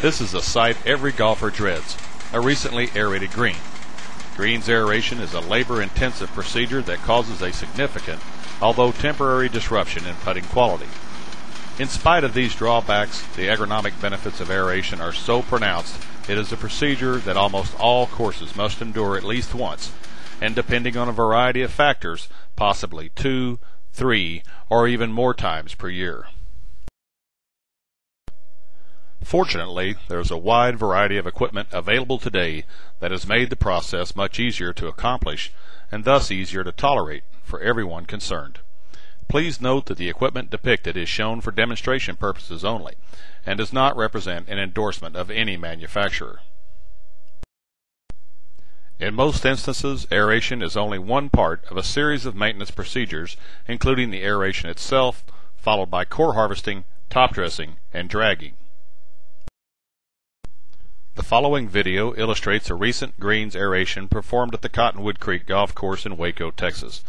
This is a sight every golfer dreads, a recently aerated green. Greens aeration is a labor-intensive procedure that causes a significant, although temporary, disruption in putting quality. In spite of these drawbacks, the agronomic benefits of aeration are so pronounced it is a procedure that almost all courses must endure at least once, and depending on a variety of factors, possibly 2, 3, or even more times per year. Fortunately, there is a wide variety of equipment available today that has made the process much easier to accomplish and thus easier to tolerate for everyone concerned. Please note that the equipment depicted is shown for demonstration purposes only and does not represent an endorsement of any manufacturer. In most instances, aeration is only one part of a series of maintenance procedures, including the aeration itself, followed by core harvesting, top dressing, and dragging. The following video illustrates a recent greens aeration performed at the Cottonwood Creek Golf Course in Waco, Texas.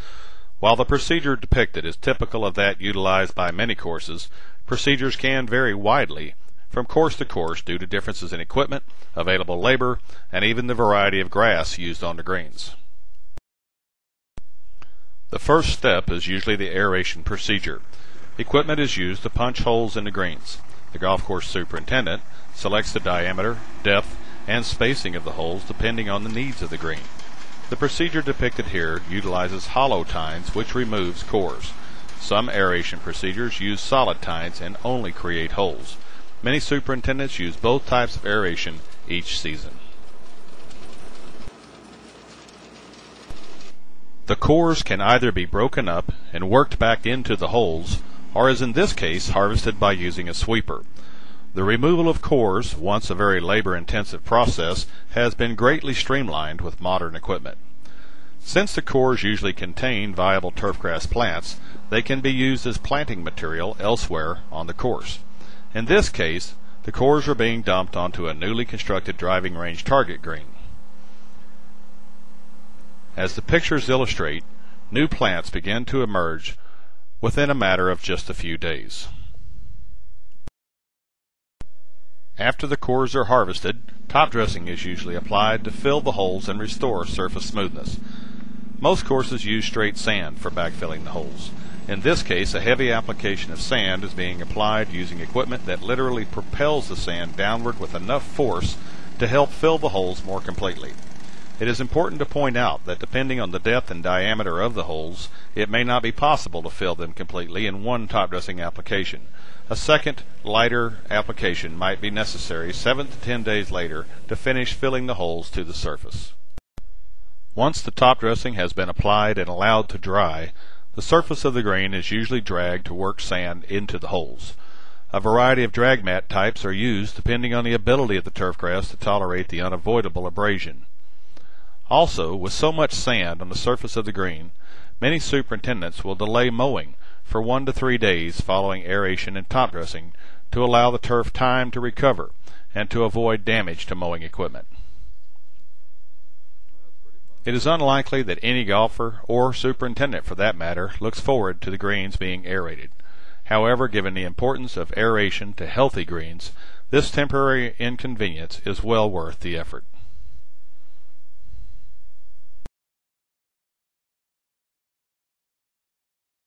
While the procedure depicted is typical of that utilized by many courses, procedures can vary widely from course to course due to differences in equipment, available labor, and even the variety of grass used on the greens. The first step is usually the aeration procedure. Equipment is used to punch holes in the greens. The golf course superintendent selects the diameter, depth, and spacing of the holes depending on the needs of the green. The procedure depicted here utilizes hollow tines, which removes cores. Some aeration procedures use solid tines and only create holes. Many superintendents use both types of aeration each season. The cores can either be broken up and worked back into the holes, or as in this case, harvested by using a sweeper. The removal of cores, once a very labor-intensive process, has been greatly streamlined with modern equipment. Since the cores usually contain viable turfgrass plants, they can be used as planting material elsewhere on the course. In this case, the cores are being dumped onto a newly constructed driving range target green. As the pictures illustrate, new plants begin to emerge within a matter of just a few days. After the cores are harvested, top dressing is usually applied to fill the holes and restore surface smoothness. Most courses use straight sand for backfilling the holes. In this case, a heavy application of sand is being applied using equipment that literally propels the sand downward with enough force to help fill the holes more completely. It is important to point out that depending on the depth and diameter of the holes, it may not be possible to fill them completely in one top dressing application. A second, lighter application might be necessary 7 to 10 days later to finish filling the holes to the surface. Once the top dressing has been applied and allowed to dry, the surface of the green is usually dragged to work sand into the holes. A variety of drag mat types are used depending on the ability of the turfgrass to tolerate the unavoidable abrasion. Also, with so much sand on the surface of the green, many superintendents will delay mowing for 1 to 3 days following aeration and top dressing to allow the turf time to recover and to avoid damage to mowing equipment. It is unlikely that any golfer, or superintendent for that matter, looks forward to the greens being aerated. However, given the importance of aeration to healthy greens, this temporary inconvenience is well worth the effort.